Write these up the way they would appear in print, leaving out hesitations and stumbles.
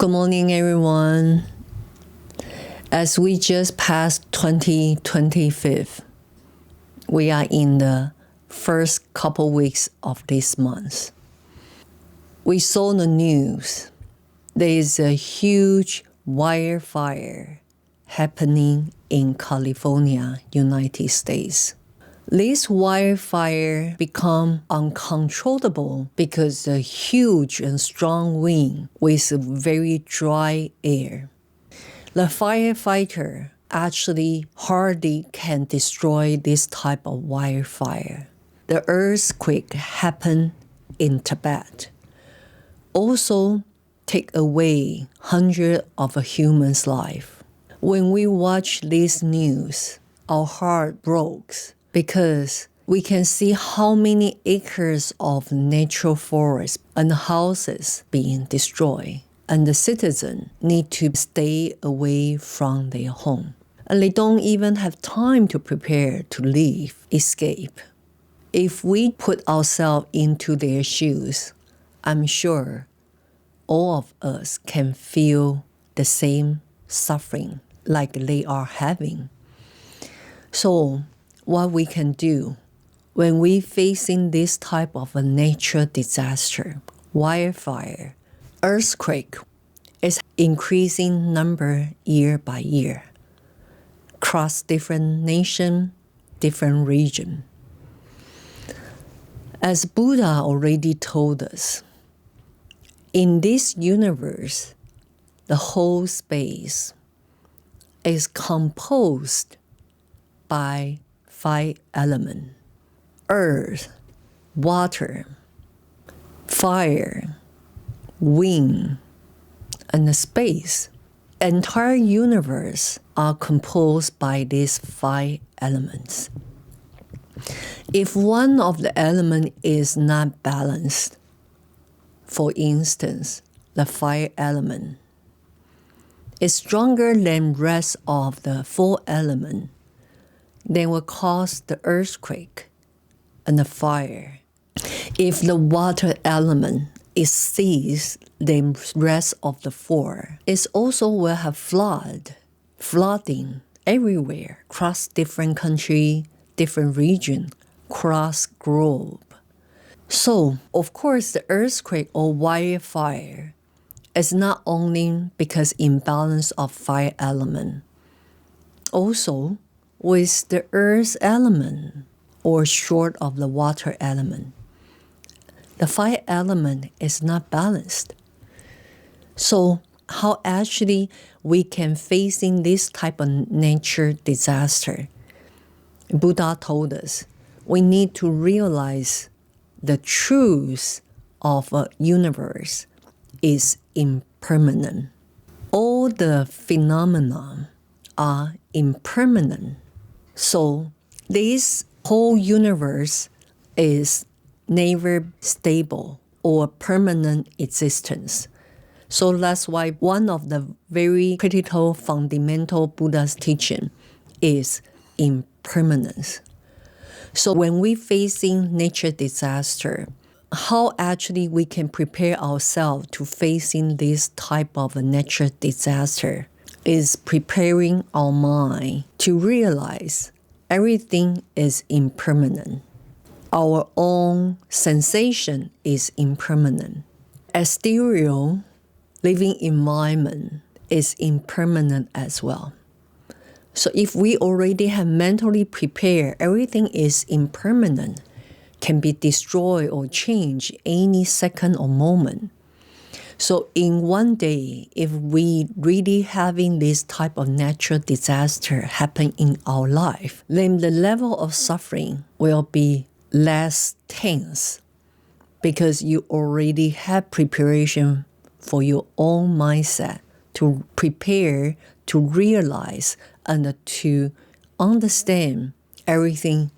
Good morning, everyone. As we just passed 2025, we are in the first couple weeks of this month. We saw the news. There is a huge wildfire happening in California, United States. This wildfire become uncontrollable because the huge and strong wind with very dry air. The firefighter actually hardly can destroy this type of wildfire. The earthquake happened in Tibet. Also take away hundreds of a human's life. When we watch this news, our heart breaks because we can see how many acres of natural forest and houses being destroyed, and the citizens need to stay away from their home. And they don't even have time to prepare to leave, escape. If we put ourselves into their shoes, I'm sure all of us can feel the same suffering like they are having. So what we can do when we facing this type of a nature disaster, wildfire, earthquake, is increasing number year by year across different nation, different region. As Buddha already told us, in this universe, the whole space is composed by 5 elements: earth, water, fire, wind, and the space. The entire universe are composed by these 5 elements. If one of the elements is not balanced, for instance, the fire element is stronger than rest of the 4 elements, then will cause the earthquake and the fire. If the water element is seized, the rest of the 4, it also will have flooding everywhere, across different country, different region, across globe. So, of course, the earthquake or wildfire is not only because imbalance of fire element, also with the earth element or short of the water element. The fire element is not balanced. So how actually we can facing this type of nature disaster? Buddha told us we need to realize the truth of a universe is impermanent. All the phenomena are impermanent. So this whole universe is never stable or permanent existence. So that's why one of the very critical fundamental Buddha's teaching is impermanence. So when we facing nature disaster, how actually we can prepare ourselves to facing this type of a nature disaster is preparing our mind to realize everything is impermanent. Our own sensation is impermanent. Exterior living environment is impermanent as well. So if we already have mentally prepared, everything is impermanent, can be destroyed or changed any second or moment. So in one day, if we really having this type of natural disaster happen in our life, then the level of suffering will be less tense because you already have preparation for your own mindset to prepare, to realize, and to understand everything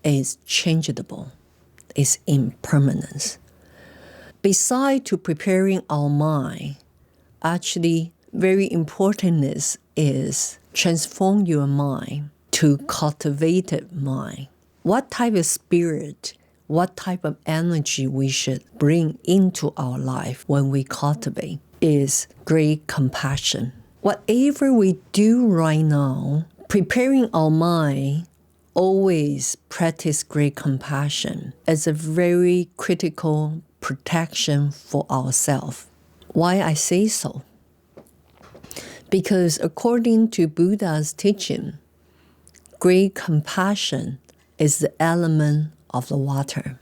is changeable, is impermanence. Besides to preparing our mind, actually very important is transform your mind to cultivated mind. What type of spirit, what type of energy we should bring into our life when we cultivate. is great compassion. Whatever we do right now, preparing our mind, always practice great compassion as a very critical protection for ourselves. Why I say so? Because according to Buddha's teaching, great compassion is the element of the water.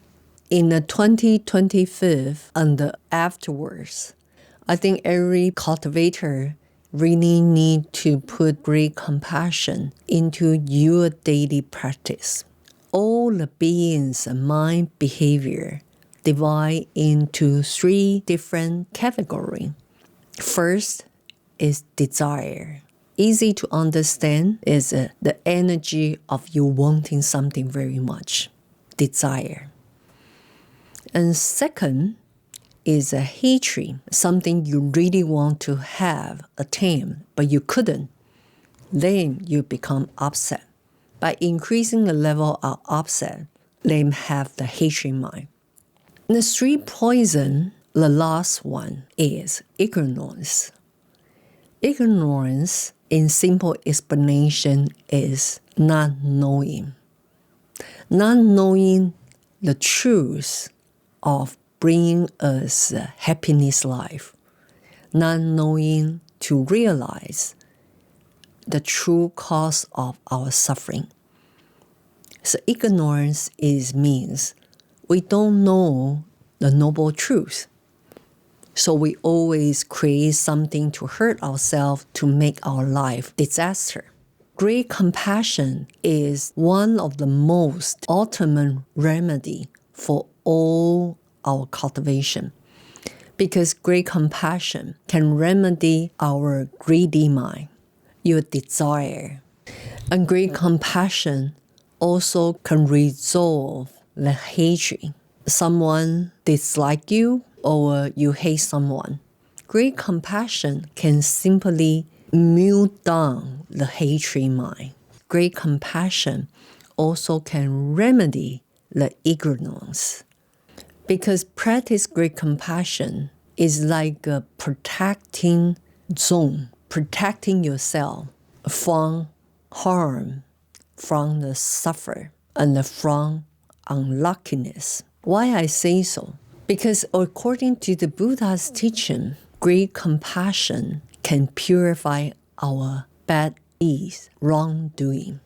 In the 2025 and afterwards, I think every cultivator really need to put great compassion into your daily practice. All the beings and mind behavior divide into 3 different categories. First is desire. Easy to understand is the energy of you wanting something very much. Desire. And second is a hatred, something you really want to have, attain, but you couldn't. Then you become upset. By increasing the level of upset, then have the hatred mind. The 3 poison, the last one is ignorance. Ignorance, in simple explanation, is not knowing. Not knowing the truth of bringing us a happiness life. Not knowing to realize the true cause of our suffering. So ignorance means we don't know the noble truth. So we always create something to hurt ourselves to make our life disaster. Great compassion is one of the most ultimate remedy for all our cultivation. Because great compassion can remedy our greedy mind, your desire. And great compassion also can resolve the hatred. Someone dislike you or you hate someone. Great compassion can simply mute down the hatred mind. Great compassion also can remedy the ignorance. Because practice great compassion is like a protecting zone, protecting yourself from harm, from the suffer, and from unluckiness. Why I say so? Because according to the Buddha's teaching, great compassion can purify our bad deeds, wrongdoing.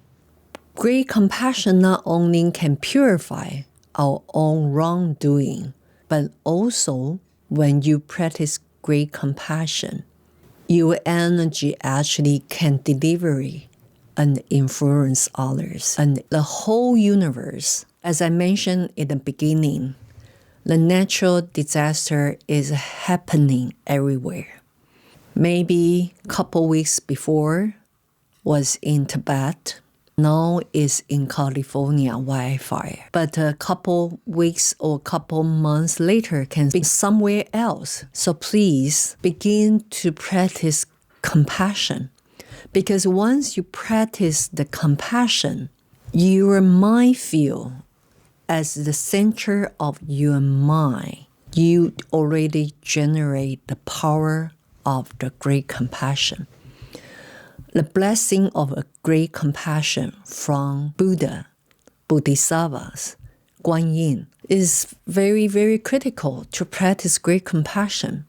Great compassion not only can purify our own wrongdoing, but also when you practice great compassion, your energy actually can deliver and influence others. And the whole universe, as I mentioned in the beginning, the natural disaster is happening everywhere. Maybe a couple weeks before was in Tibet. Now is in California wildfire. But a couple weeks or a couple months later can be somewhere else. So please begin to practice compassion. Because once you practice the compassion, your mind feel as the center of your mind, you already generate the power of the great compassion. The blessing of a great compassion from Buddha, Bodhisattvas, Guan Yin is very, very critical to practice great compassion.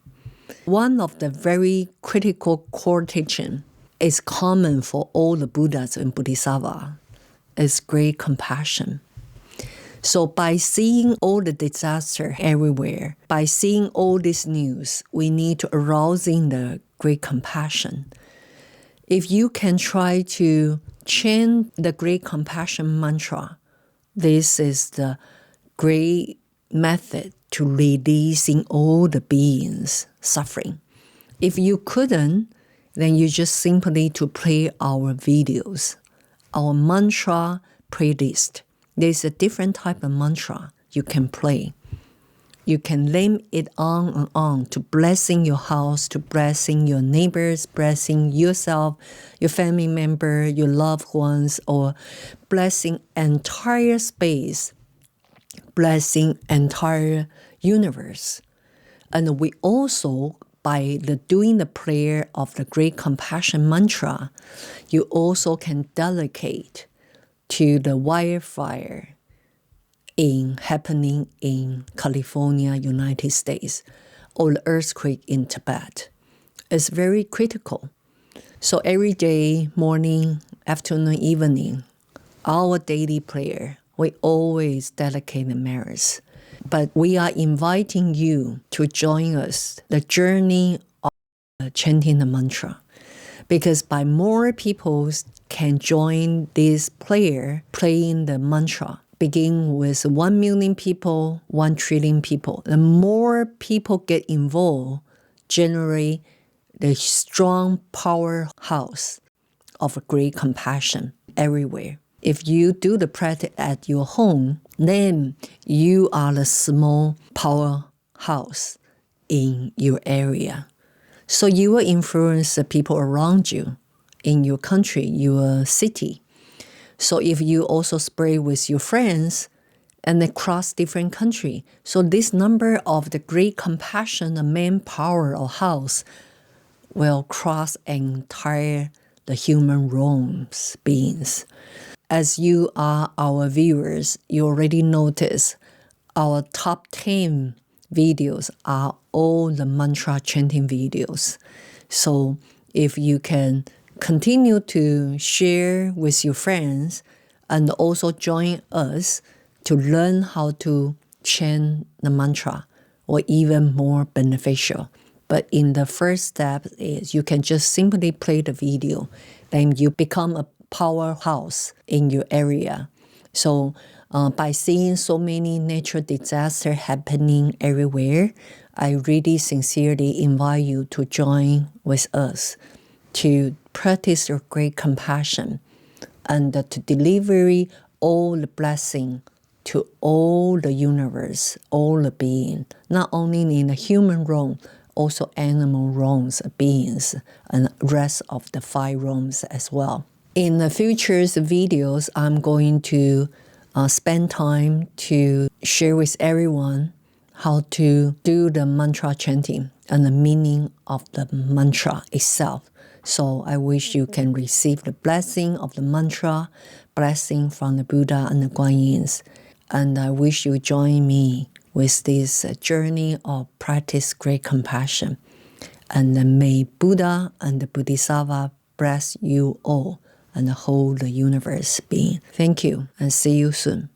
One of the very critical core teaching is common for all the Buddhas and Bodhisattvas is great compassion. So by seeing all the disaster everywhere, by seeing all this news, we need to arouse in the great compassion. If you can try to chant the great compassion mantra, this is the great method to releasing all the beings suffering. If you couldn't, then you just simply to play our videos, our mantra playlist. There's a different type of mantra you can play. You can name it on and on to blessing your house, to blessing your neighbors, blessing yourself, your family member, your loved ones, or blessing entire space, blessing entire universe. And we also by doing the prayer of the Great Compassion mantra, you also can delegate to the wildfire happening in California, United States, or the earthquake in Tibet. It's very critical. So every day, morning, afternoon, evening, our daily prayer, we always dedicate the merits. But we are inviting you to join us, the journey of chanting the mantra. Because by more people can join this prayer, praying the mantra, begin with 1 million people, 1 trillion people. The more people get involved, generate the strong powerhouse of great compassion everywhere. If you do the practice at your home, then you are the small powerhouse in your area. So you will influence the people around you in your country, your city. So if you also spread with your friends and across different countries, so this number of the great compassion, the manpower or house will cross entire the human realms beings. As you are our viewers, you already notice our top 10 videos are all the mantra chanting videos. So if you can continue to share with your friends and also join us to learn how to chant the mantra, or even more beneficial. But in the first step is you can just simply play the video, then you become a powerhouse in your area. So by seeing so many natural disasters happening everywhere, I really sincerely invite you to join with us to practice your great compassion and to deliver all the blessing to all the universe, all the beings, not only in the human realm, also animal realms, beings, and rest of the 5 realms as well. In the future videos, I'm going to spend time to share with everyone how to do the mantra chanting and the meaning of the mantra itself. So I wish you can receive the blessing of the mantra, blessing from the Buddha and the Guanyin. And I wish you join me with this journey of practice great compassion. And may Buddha and the Bodhisattva bless you all and the whole the universe being. Thank you and see you soon.